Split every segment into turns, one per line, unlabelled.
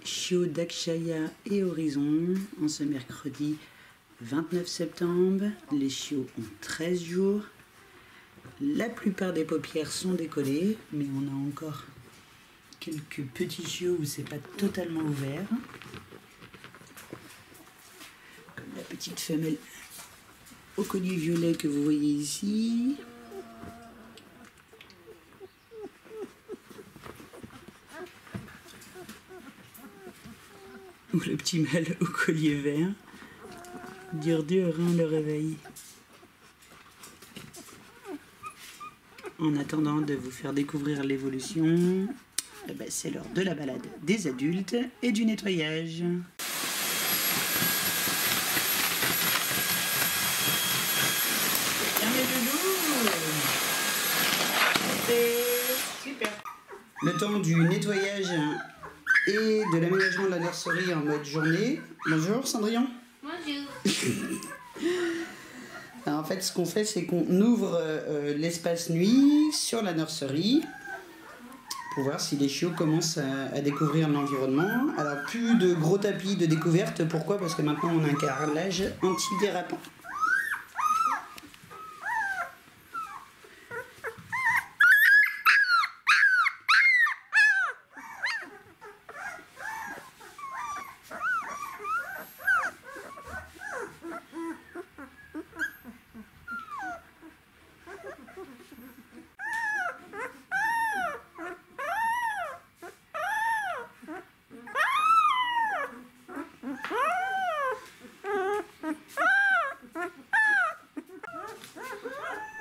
chiots d'Akshaya et Horizon en ce mercredi 29 septembre. Les chiots ont 13 jours. La plupart des paupières sont décollées, mais on a encore quelques petits chiots où c'est pas totalement ouvert. Comme la petite femelle au collier violet que vous voyez ici. Ou le petit mâle au collier vert. Dur le réveil. En attendant de vous faire découvrir l'évolution, c'est l'heure de la balade des adultes et du nettoyage. Super. Le temps du nettoyage et de l'aménagement de la nurserie en mode journée. Bonjour Cendrillon.
Bonjour.
Alors, en fait, ce qu'on fait, c'est qu'on ouvre l'espace nuit sur la nurserie pour voir si les chiots commencent à découvrir l'environnement. Alors, plus de gros tapis de découverte. Pourquoi? Parce que maintenant, on a un carrelage anti-dérapant.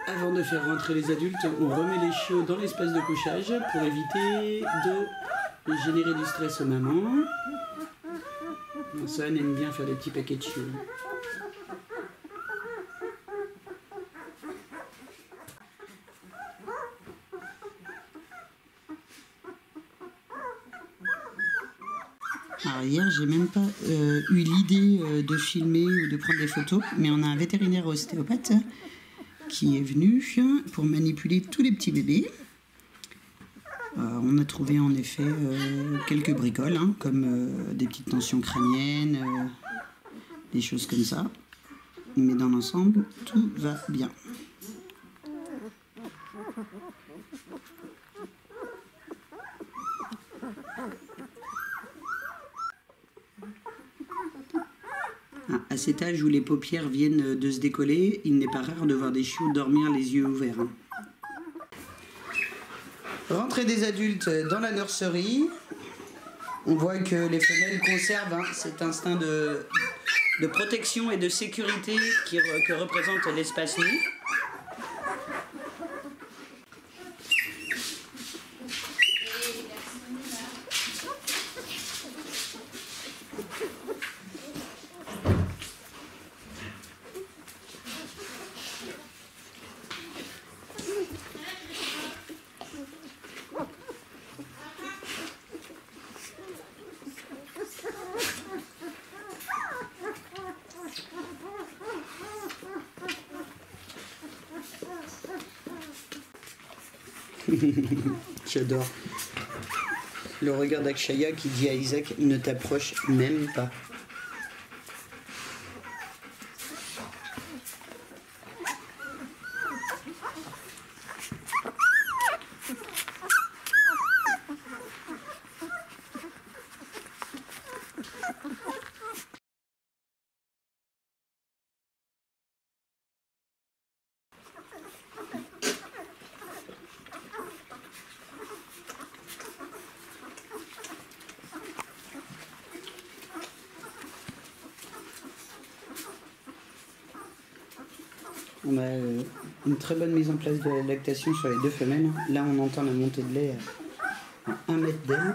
Avant de faire rentrer les adultes, on remet les chiots dans l'espace de couchage pour éviter de générer du stress aux mamans. Ça, elle aime bien faire des petits paquets de chiots. Alors hier, j'ai même pas eu l'idée de filmer ou de prendre des photos, mais on a un vétérinaire ostéopathe qui est venu pour manipuler tous les petits bébés. On a trouvé en effet quelques bricoles, comme des petites tensions crâniennes, des choses comme ça. Mais dans l'ensemble, tout va bien. À cet âge où les paupières viennent de se décoller, il n'est pas rare de voir des chiots dormir les yeux ouverts. Rentrée des adultes dans la nurserie. On voit que les femelles conservent cet instinct de protection et de sécurité que représente l'espace nuit. J'adore le regard d'Akshaya qui dit à Isaac: ne t'approche même pas. On a une très bonne mise en place de la lactation sur les deux femelles. Là, on entend la montée de lait à 1 mètre d'elle.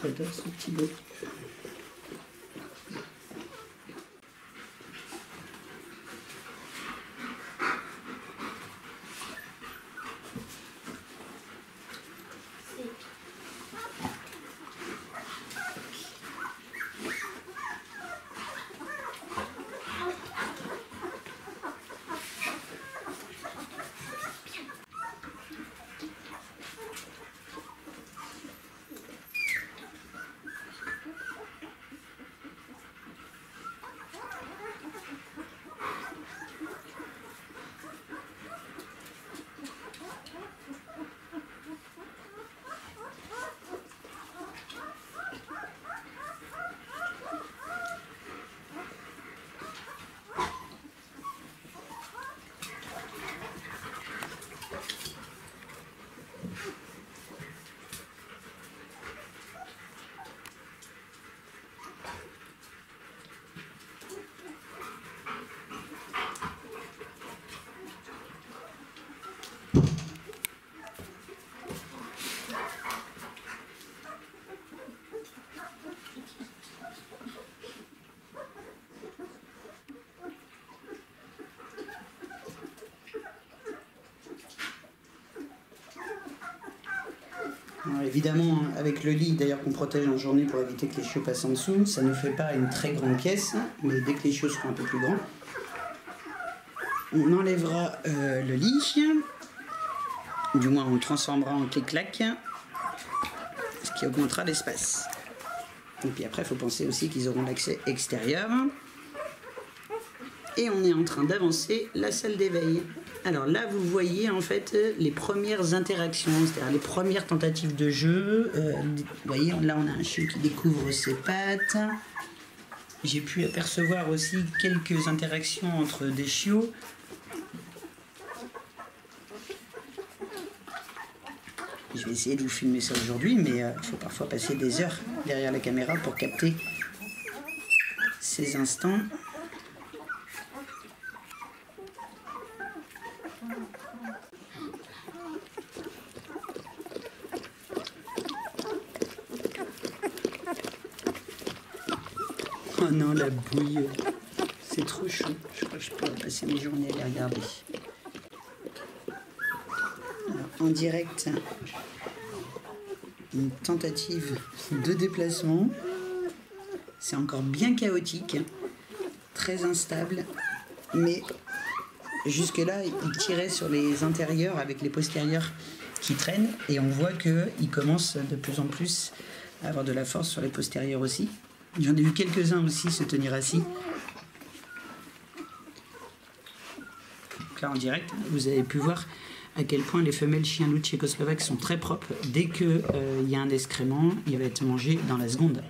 J'adore ce petit beau. Alors évidemment, avec le lit d'ailleurs qu'on protège en journée pour éviter que les chiots passent en dessous, ça ne nous fait pas une très grande pièce, mais dès que les chiots seront un peu plus grands, on enlèvera le lit, du moins on le transformera en clic-clac, ce qui augmentera l'espace. Et puis après, il faut penser aussi qu'ils auront l'accès extérieur. Et on est en train d'avancer la salle d'éveil. Alors là, vous voyez en fait les premières interactions, c'est-à-dire les premières tentatives de jeu. Vous voyez, là on a un chiot qui découvre ses pattes. J'ai pu apercevoir aussi quelques interactions entre des chiots. Je vais essayer de vous filmer ça aujourd'hui, mais il faut parfois passer des heures derrière la caméra pour capter ces instants. Oh non, la bouille, c'est trop chaud. Je crois que je pourrais passer mes journées à les regarder. Alors, en direct, une tentative de déplacement. C'est encore bien chaotique, très instable, mais jusque-là, il tirait sur les intérieurs avec les postérieurs qui traînent et on voit qu'il commence de plus en plus à avoir de la force sur les postérieurs aussi. J'en ai vu quelques-uns aussi se tenir assis. Donc là, en direct, vous avez pu voir à quel point les femelles chiens loups tchécoslovaques sont très propres. Dès qu'il y a un excrément, il va être mangé dans la seconde.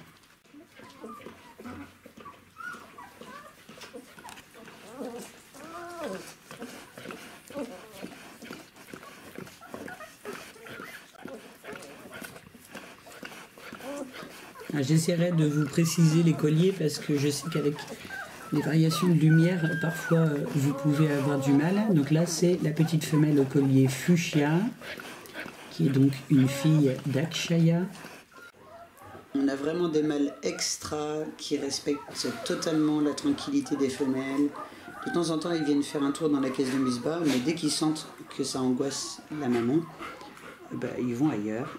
J'essaierai de vous préciser les colliers parce que je sais qu'avec les variations de lumière, parfois vous pouvez avoir du mal. Donc là, c'est la petite femelle au collier fuchsia, qui est donc une fille d'Akshaya. On a vraiment des mâles extra qui respectent totalement la tranquillité des femelles. De temps en temps, ils viennent faire un tour dans la caisse de Misbah, mais dès qu'ils sentent que ça angoisse la maman, ben, ils vont ailleurs.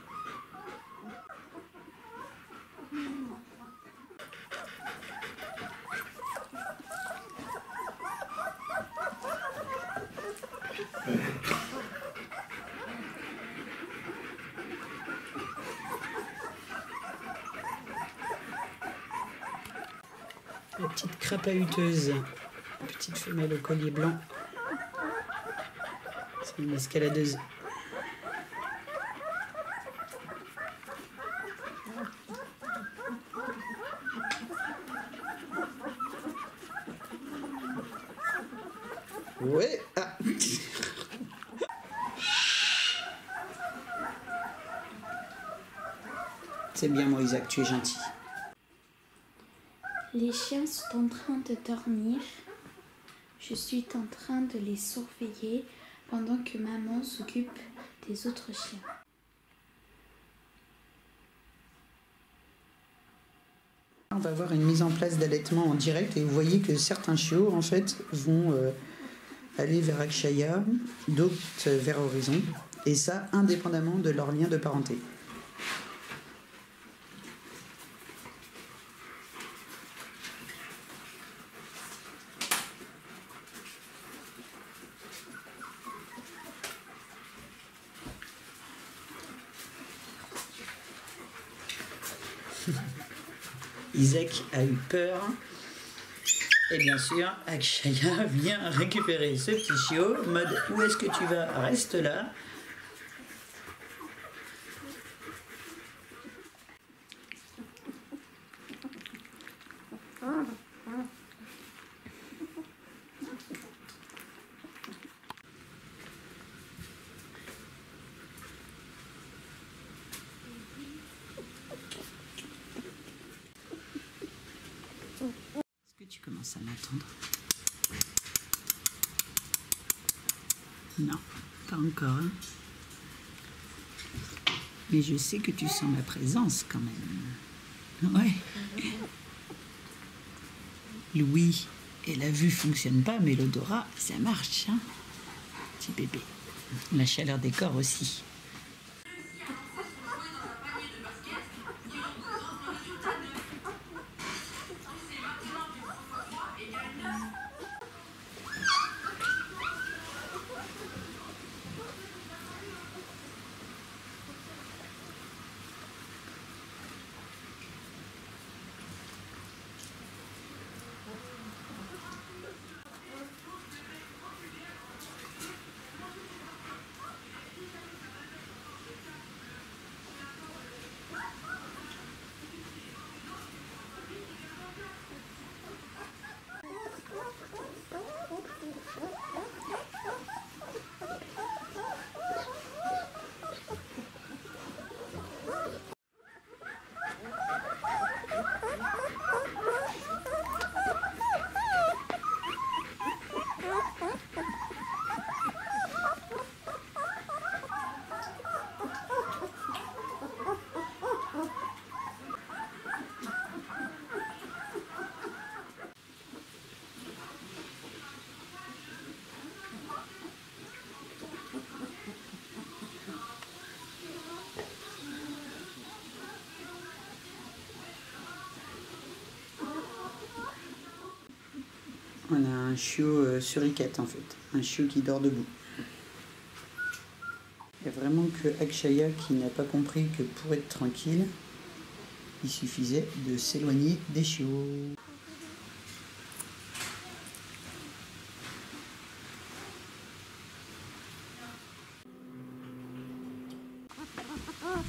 La petite crapahuteuse, petite femelle au collier blanc. C'est une escaladeuse. Ouais. Ah. C'est bien moi Isaac, tu es gentil.
Les chiens sont en train de dormir. Je suis en train de les surveiller pendant que maman s'occupe des autres chiens.
On va voir une mise en place d'allaitement en direct et vous voyez que certains chiots en fait vont aller vers Akshaya, d'autres vers Horizon, et ça indépendamment de leur lien de parenté. Isaac a eu peur et bien sûr Akshaya vient récupérer ce petit chiot, mode où est-ce que tu vas, reste là. Tu commences à m'attendre? Non, pas encore. Hein. Mais je sais que tu sens ma présence quand même. Ouais. L'ouïe et la vue fonctionnent pas, mais l'odorat, ça marche. Hein. Petit bébé. La chaleur des corps aussi. On a un chiot suricate en fait, un chiot qui dort debout. Il n'y a vraiment que Akshaya qui n'a pas compris que pour être tranquille, il suffisait de s'éloigner des chiots.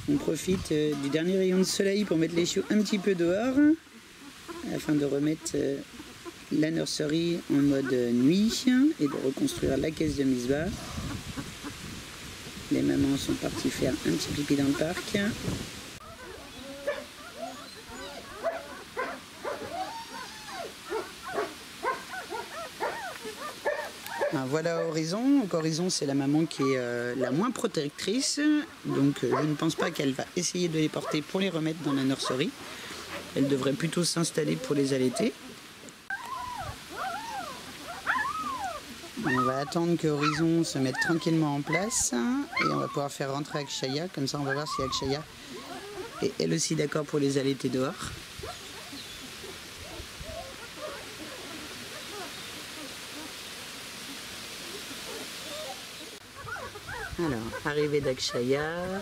On profite du dernier rayon de soleil pour mettre les chiots un petit peu dehors, afin de remettre la nurserie en mode nuit et de reconstruire la caisse de Misbah. Les mamans sont parties faire un petit pipi dans le parc. Voilà Horizon. Donc Horizon, c'est la maman qui est la moins protectrice. Donc je ne pense pas qu'elle va essayer de les porter pour les remettre dans la nurserie. Elle devrait plutôt s'installer pour les allaiter. On va attendre que Horizon se mette tranquillement en place et on va pouvoir faire rentrer Akshaya. Comme ça, on va voir si Akshaya est elle aussi d'accord pour les allaiter dehors. Alors, arrivée d'Akshaya.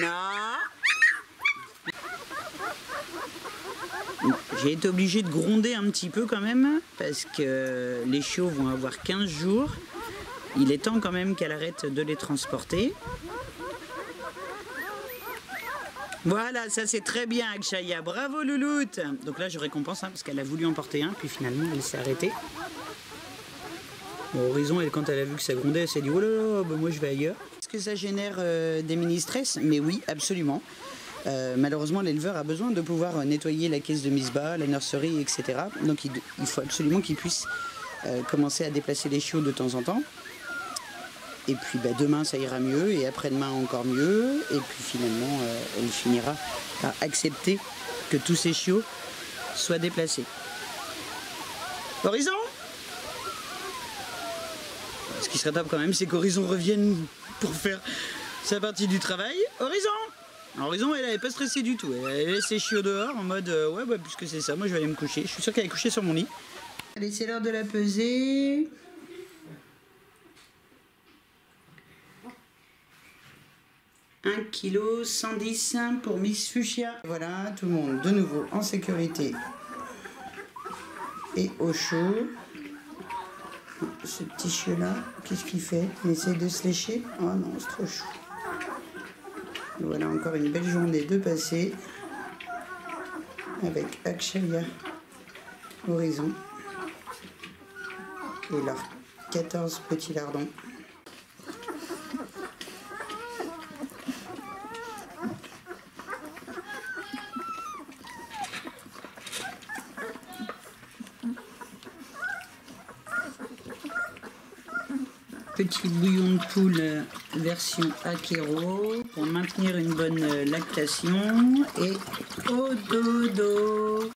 Non. J'ai été obligée de gronder un petit peu quand même, parce que les chiots vont avoir 15 jours. Il est temps quand même qu'elle arrête de les transporter. Voilà, ça c'est très bien Akshaya, bravo Louloute. Donc là je récompense parce qu'elle a voulu en porter un, puis finalement elle s'est arrêtée. Bon, Horizon, elle, quand elle a vu que ça grondait, elle s'est dit oh là là, bah, moi je vais ailleurs. Est-ce que ça génère des mini-stress? Mais oui, absolument. Malheureusement, l'éleveur a besoin de pouvoir nettoyer la caisse de Misbah, la nurserie, etc. Donc il faut absolument qu'il puisse commencer à déplacer les chiots de temps en temps. Et puis demain ça ira mieux, et après-demain encore mieux. Et puis finalement, elle finira par accepter que tous ces chiots soient déplacés. Horizon! Ce qui serait top quand même, c'est qu'Horizon revienne pour faire sa partie du travail. Horizon! Horizon, elle n'avait pas stressé du tout. Elle laisse ses chiots dehors en mode ouais, bah, puisque c'est ça, moi je vais aller me coucher. Je suis sûre qu'elle est couchée sur mon lit. Allez, c'est l'heure de la pesée. Un kilo 110 pour Miss Fuchsia. Voilà, tout le monde de nouveau en sécurité et au chaud. Ce petit chiot là, qu'est-ce qu'il fait? Il essaie de se lécher? Oh non, c'est trop chaud. Voilà encore une belle journée de passé avec Akshaya, Horizon et leurs 14 petits lardons. Petit bouillon de poule version Akero pour maintenir une bonne lactation et au dodo.